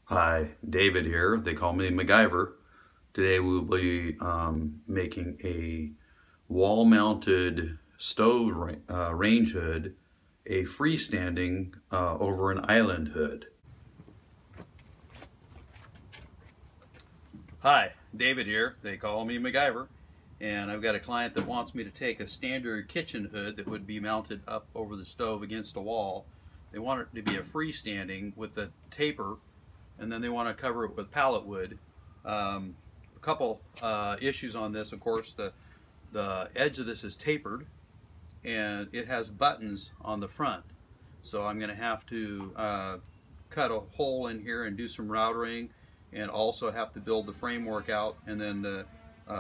Hi, David here. They call me MacGyver. Today we'll be making a wall-mounted stove range hood, a freestanding over an island hood. Hi, David here. They call me MacGyver. And I've got a client that wants me to take a standard kitchen hood that would be mounted up over the stove against a wall. They want it to be a freestanding with a taper, and then they want to cover it with pallet wood. A couple issues on this. Of course, the edge of this is tapered and it has buttons on the front, so I'm going to have to cut a hole in here and do some routering, and also have to build the framework out, and then the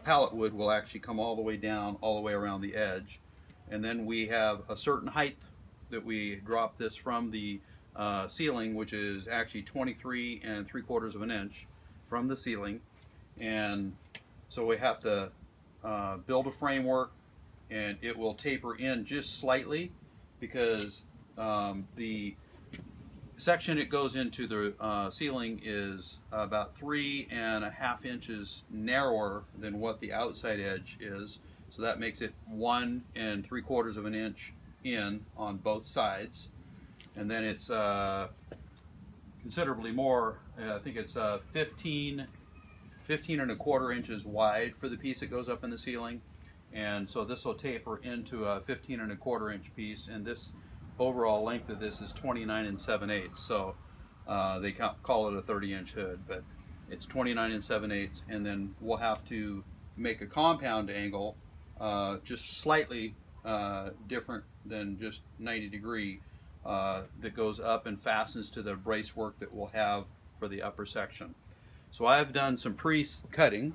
pallet wood will actually come all the way down, all the way around the edge. And then we have a certain height that we drop this from the ceiling, which is actually 23 3/4 of an inch from the ceiling. And so we have to build a framework, and it will taper in just slightly because the section it goes into the ceiling is about 3.5 inches narrower than what the outside edge is. So that makes it 1 3/4 of an inch in on both sides. And then it's considerably more. I think it's 15 1/4 inches wide for the piece that goes up in the ceiling. And so this will taper into a 15 1/4 inch piece, and this overall length of this is 29 7/8. So they call it a 30-inch hood, but it's 29 7/8. And then we'll have to make a compound angle just slightly different than just 90-degree that goes up and fastens to the brace work that we'll have for the upper section. So I've done some pre-cutting,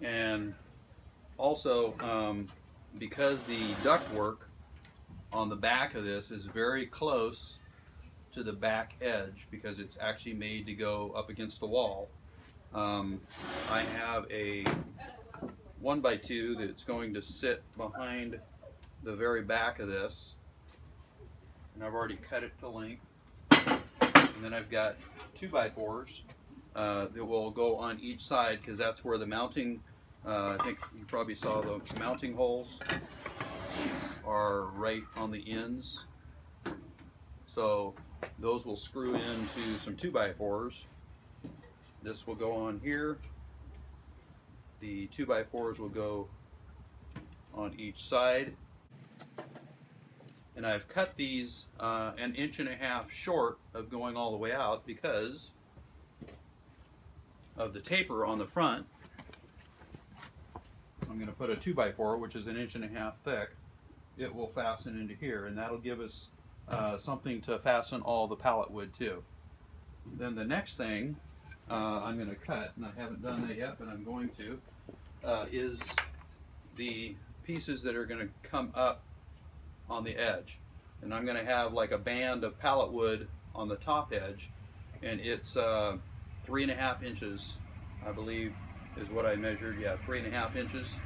and also because the ductwork on the back of this is very close to the back edge, because it's actually made to go up against the wall, I have a 1x2 that's going to sit behind the very back of this, and I've already cut it to length. And then I've got 2x4s that will go on each side, because that's where the mounting, I think you probably saw the mounting holes are right on the ends. So those will screw into some 2x4s. This will go on here. The 2x4s will go on each side. And I've cut these 1.5 inches short of going all the way out because of the taper on the front. I'm going to put a 2x4, which is 1.5 inches thick. It will fasten into here, and that'll give us something to fasten all the pallet wood to. Then the next thing I'm going to cut, and I haven't done that yet, but I'm going to, is the pieces that are going to come up on the edge. And I'm going to have like a band of pallet wood on the top edge, and it's 3.5 inches, I believe is what I measured. Yeah, 3.5 inches.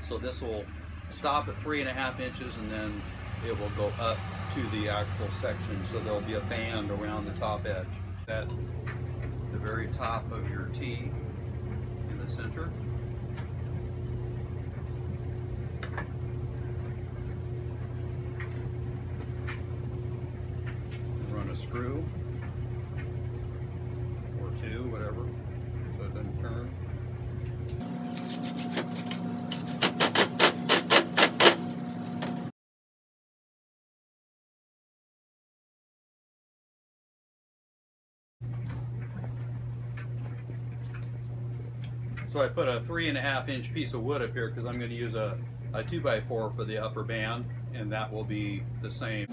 So this will stop at 3.5 inches, and then it will go up to the actual section, so there'll be a band around the top edge. At the very top of your T in the center. Run a screw or two, whatever, so it doesn't turn. So I put a 3.5 inch piece of wood up here because I'm going to use a 2x4 for the upper band, and that will be the same.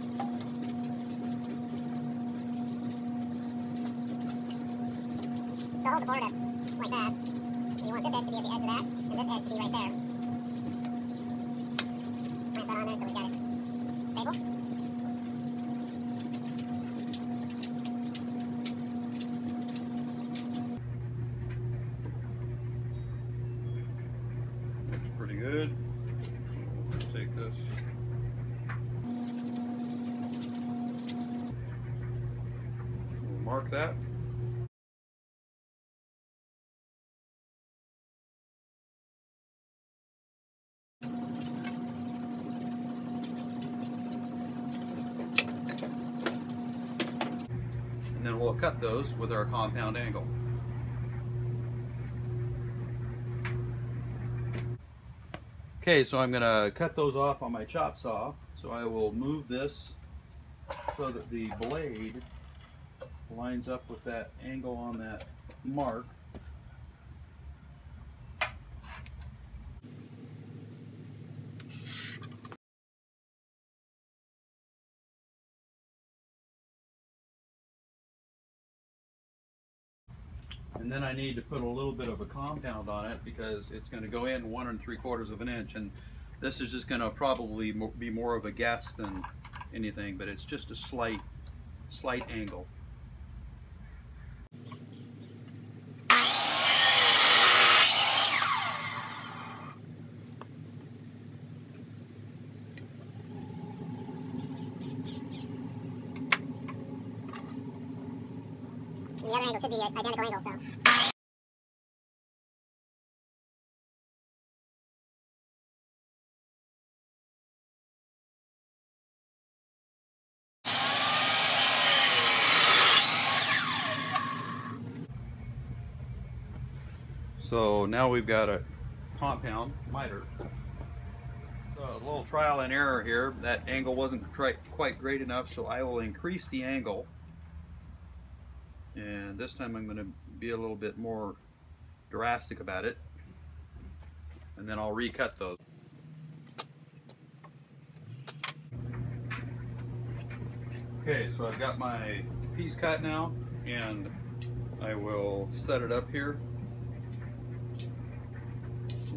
So hold the board up like that, and you want this edge to be at the edge of that, and this edge to be right there. Clamp that on there so we got it stable. Looks pretty good. So we'll take this. mark that. And then we'll cut those with our compound angle. Okay, so I'm going to cut those off on my chop saw. So I will move this so that the blade lines up with that angle on that mark. And then I need to put a little bit of a compound on it because it's going to go in 1 3/4 of an inch, and this is just going to probably be more of a guess than anything, but it's just a slight angle. And the other angle should be the identical angle, so. So now we've got a compound miter. So a little trial and error here. That angle wasn't quite great enough, so I will increase the angle. And this time I'm going to be a little bit more drastic about it. And then I'll recut those. Okay, so I've got my piece cut now, and I will set it up here.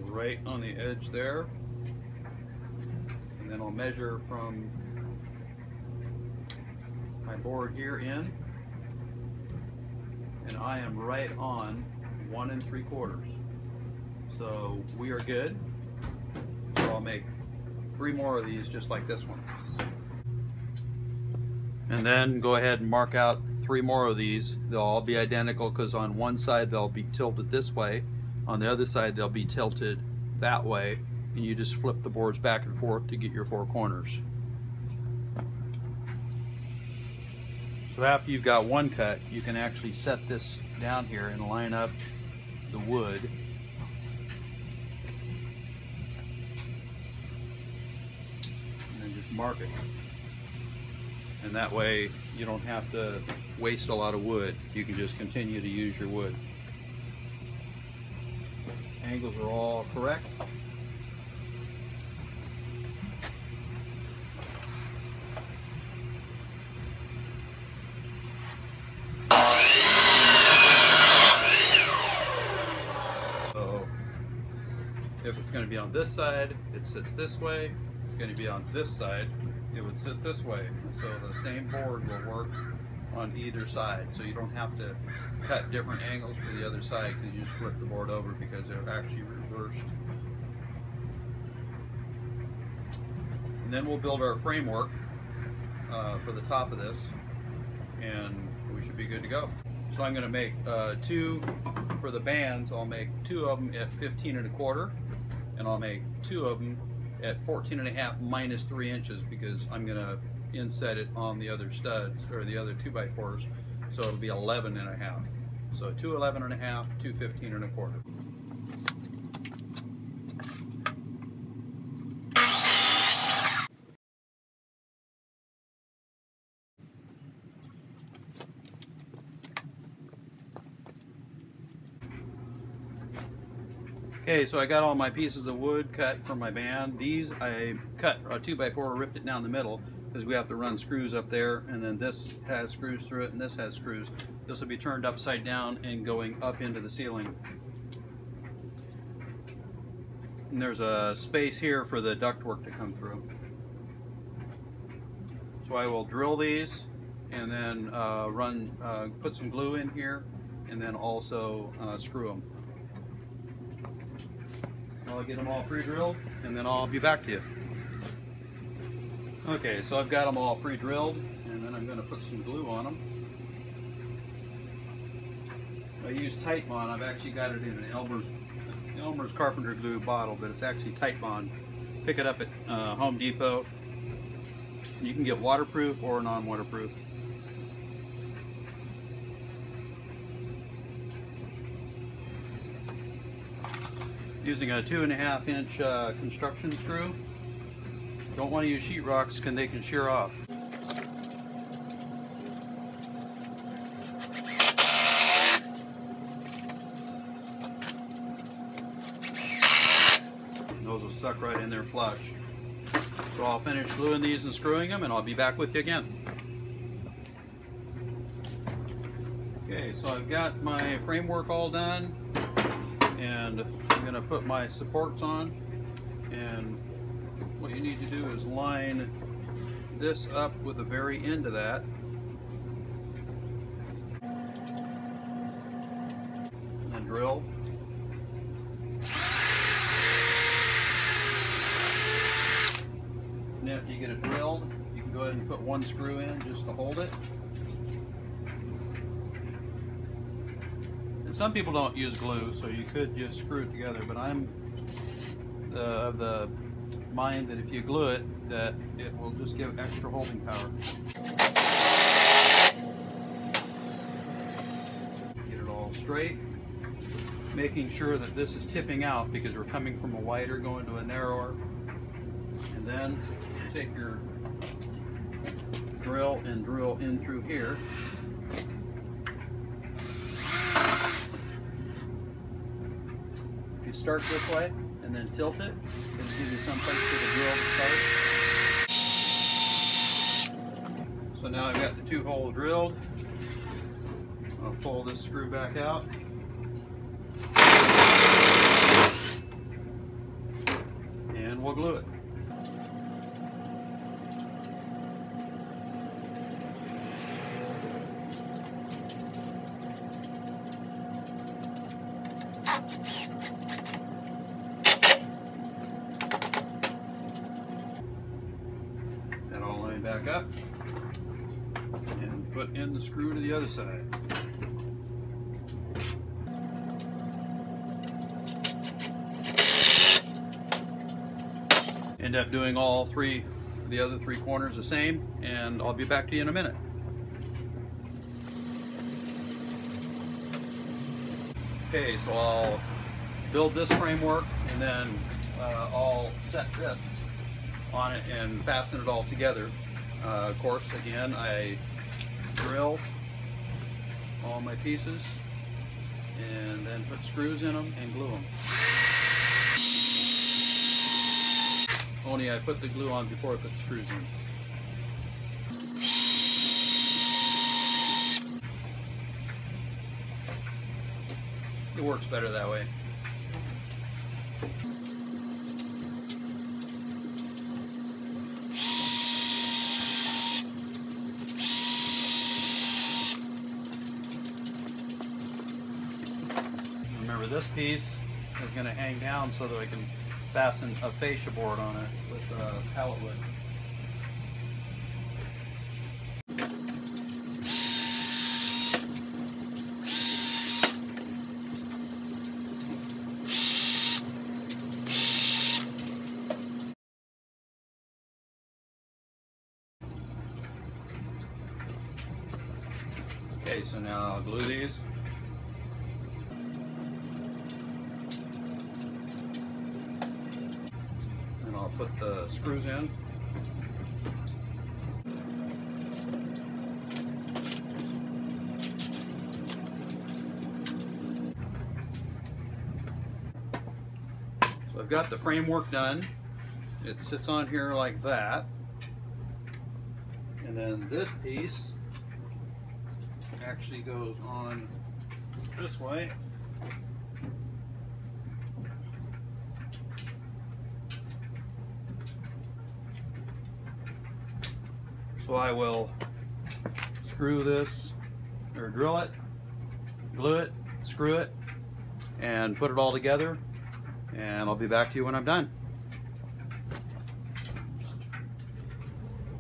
Right on the edge there, and then I'll measure from my board here in, and I am right on 1 3/4. So we are good. So I'll make 3 more of these just like this one, and then go ahead and mark out 3 more of these. They'll all be identical because on one side they'll be tilted this way, on the other side they'll be tilted that way, and you just flip the boards back and forth to get your 4 corners. So after you've got one cut, you can actually set this down here and line up the wood. And then just mark it. And that way you don't have to waste a lot of wood. You can just continue to use your wood. Angles are all correct. So if it's going to be on this side, it sits this way. If it's going to be on this side, it would sit this way. So the same board will work on either side, so you don't have to cut different angles for the other side because you just flip the board over because they're actually reversed. And then we'll build our framework for the top of this, and we should be good to go. So I'm going to make 2 for the bands. I'll make 2 of them at 15 1/4, and I'll make 2 of them at 14 1/2 minus 3 inches because I'm going to inset it on the other studs, or the other 2x4s, so it'll be 11 1/2. So 2 11 1/2, 2 15 1/4. Okay, so I got all my pieces of wood cut from my band. These I cut a 2x4, ripped it down the middle because we have to run screws up there, and then this has screws through it and this has screws. This will be turned upside down and going up into the ceiling. And there's a space here for the ductwork to come through. So I will drill these and then put some glue in here, and then also screw them. I'll get them all pre-drilled, and then I'll be back to you. Okay, so I've got them all pre-drilled, and then I'm going to put some glue on them. I use Titebond. I've actually got it in an Elmer's Carpenter Glue bottle, but it's actually Titebond. Pick it up at Home Depot. You can get waterproof or non-waterproof. Using a 2.5 inch construction screw. Don't want to use sheetrocks because they can shear off. Those will suck right in there flush. So I'll finish gluing these and screwing them, and I'll be back with you again. Okay, so I've got my framework all done, and I'm going to put my supports on. And what you need to do is line this up with the very end of that. And then drill. And after you get it drilled, you can go ahead and put one screw in just to hold it. And some people don't use glue, so you could just screw it together, but I'm of the mind that if you glue it, that it will just give extra holding power. Get it all straight, making sure that this is tipping out because we're coming from a wider going to a narrower. And then take your drill and drill in through here. If you start this way and then tilt it, it'll give you some place for the drill to start. So now I've got the 2 holes drilled. I'll pull this screw back out. And we'll glue it. That all line back up and put in the screw to the other side. End up doing all the other 3 corners the same, and I'll be back to you in a minute. Okay, so I'll build this framework, and then I'll set this on it and fasten it all together. Of course, again, I drill all my pieces and then put screws in them and glue them. Only I put the glue on before I put the screws in. It works better that way. Remember, this piece is going to hang down so that I can fasten a fascia board on it with pallet wood. Okay, so now I'll glue these. And I'll put the screws in. So I've got the framework done. It sits on here like that. And then this piece actually goes on this way. So I will screw this, or drill it, glue it, screw it, and put it all together, and I'll be back to you when I'm done.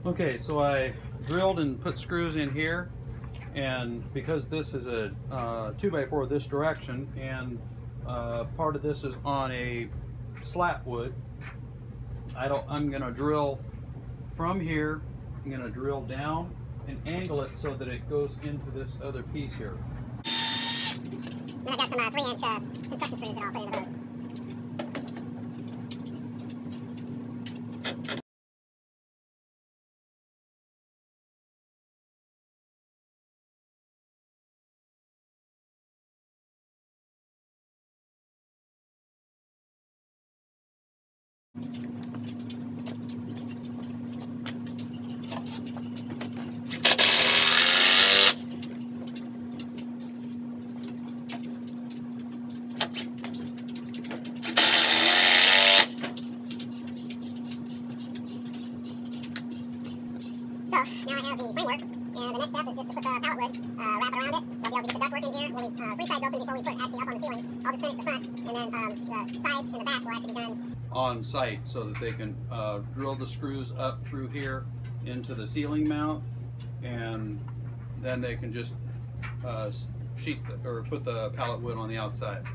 Okay, so I drilled and put screws in here, And because this is a 2x4 this direction, and part of this is on a slat wood, I'm going to drill from here. I'm going to drill down and angle it so that it goes into this other piece here. And I've got some 3-inch construction screws that I'll put into those. So now I have the framework, and the next step is just to put the pallet wood, wrap it around it. They'll be able to get the ductwork in here. We'll leave 3 sides open before we put it actually up on the ceiling. I'll just finish the front, and then the sides and the back will actually be done On site, so that they can drill the screws up through here into the ceiling mount, and then they can just put the pallet wood on the outside.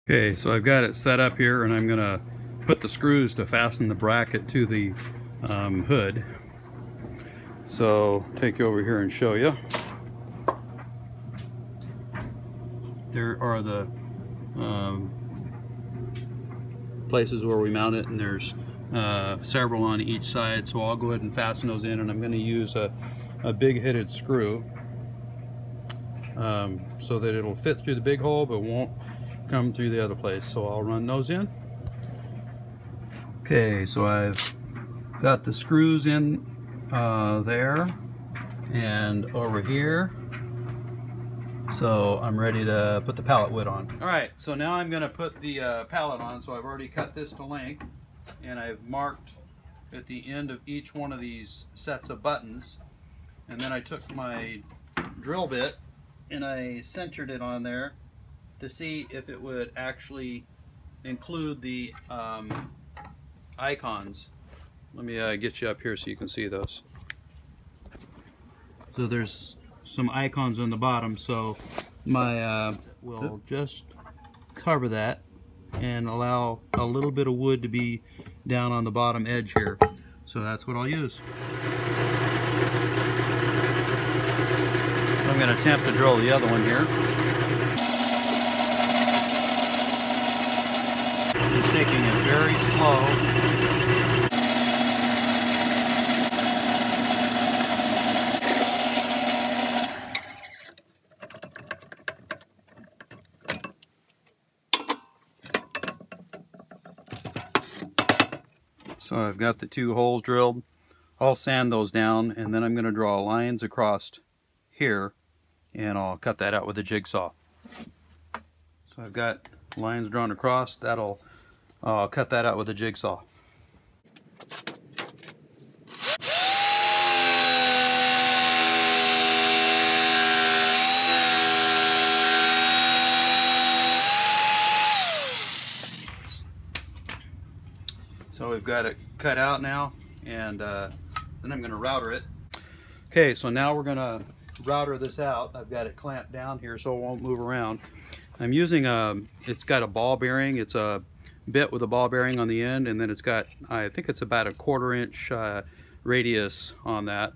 Okay, so I've got it set up here, and I'm going to put the screws to fasten the bracket to the hood. So take you over here and show you. There are the places where we mount it, and there's several on each side, so I'll go ahead and fasten those in, and I'm going to use a big headed screw so that it'll fit through the big hole but won't come through the other place. So I'll run those in. Okay, so I've got the screws in there and over here, so I'm ready to put the pallet wood on. Alright, so now I'm going to put the pallet on. So I've already cut this to length, and I've marked at the end of each one of these sets of buttons, and then I took my drill bit and I centered it on there to see if it would actually include the icons. Let me get you up here so you can see those. So there's some icons on the bottom, so my will just cover that and allow a little bit of wood to be down on the bottom edge here. So that's what I'll use. So I'm going to attempt to drill the other one here. Just taking it very slow. So I've got the 2 holes drilled. I'll sand those down, and then I'm going to draw lines across here, and I'll cut that out with a jigsaw. So I've got lines drawn across. I'll cut that out with a jigsaw. So we've got it cut out now, and then I'm going to router it. Okay, so now we're going to router this out. I've got it clamped down here so it won't move around. I'm using it's got a ball bearing. It's a bit with a ball bearing on the end, and then it's got, I think it's about a 1/4 inch radius on that.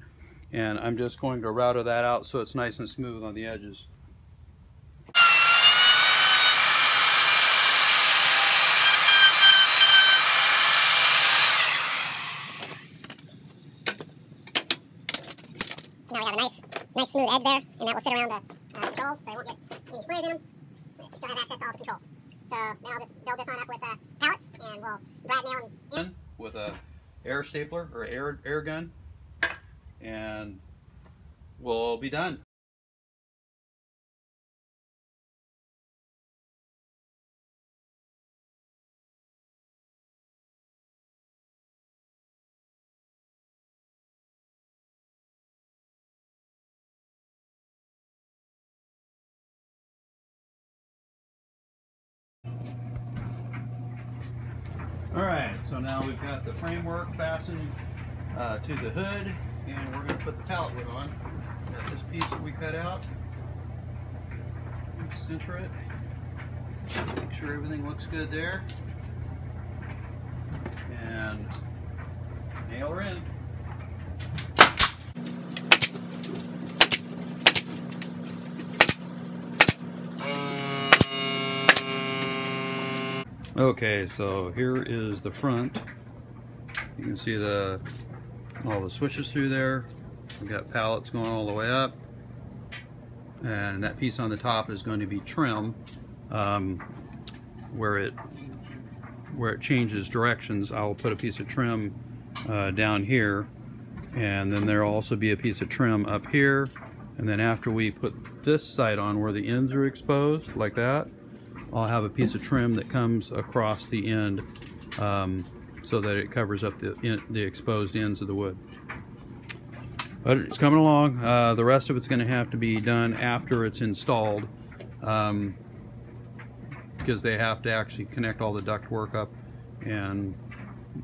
And I'm just going to router that out so it's nice and smooth on the edges. Now we have a nice smooth edge there, and that will sit around the controls, so they won't get any squares in them. You still have access to all the controls. So then I'll just build this on up with pallets, and we'll brad nail them in with a air stapler or air gun, and we'll be done. Alright, so now we've got the framework fastened to the hood, and we're going to put the pallet wood on. Got this piece that we cut out. Center it. Make sure everything looks good there. And nail her in. Okay, so here is the front. You can see all the switches through there. We've got pallets going all the way up, and that piece on the top is going to be trim, where it changes directions. I'll put a piece of trim down here, and then there'll also be a piece of trim up here. And then after we put this side on where the ends are exposed like that, I'll have a piece of trim that comes across the end, so that it covers up the exposed ends of the wood. But it's coming along. The rest of it's going to have to be done after it's installed, because they have to actually connect all the ductwork up and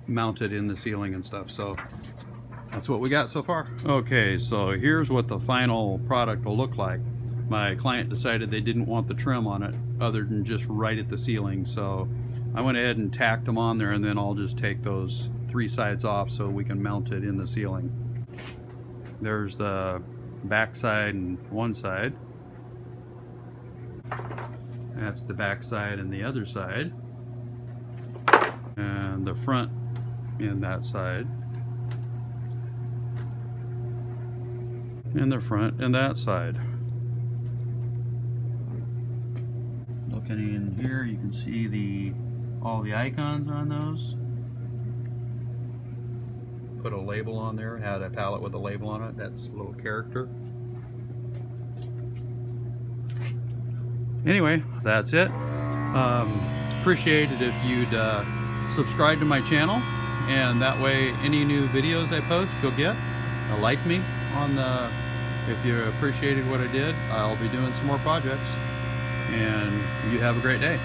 mount it in the ceiling and stuff. So that's what we got so far. Okay, so here's what the final product will look like. My client decided they didn't want the trim on it other than just right at the ceiling, so I went ahead and tacked them on there, and then I'll just take those 3 sides off so we can mount it in the ceiling. There's the back side and one side. That's the back side and the other side. And the front in that side. And the front and that side. Looking in here, you can see all the icons on those. Put a label on there, had a pallet with a label on it. That's a little character. Anyway, that's it. Appreciate it if you'd subscribe to my channel, and that way any new videos I post you'll get. Like me on if you appreciated what I did. I'll be doing some more projects, and you have a great day.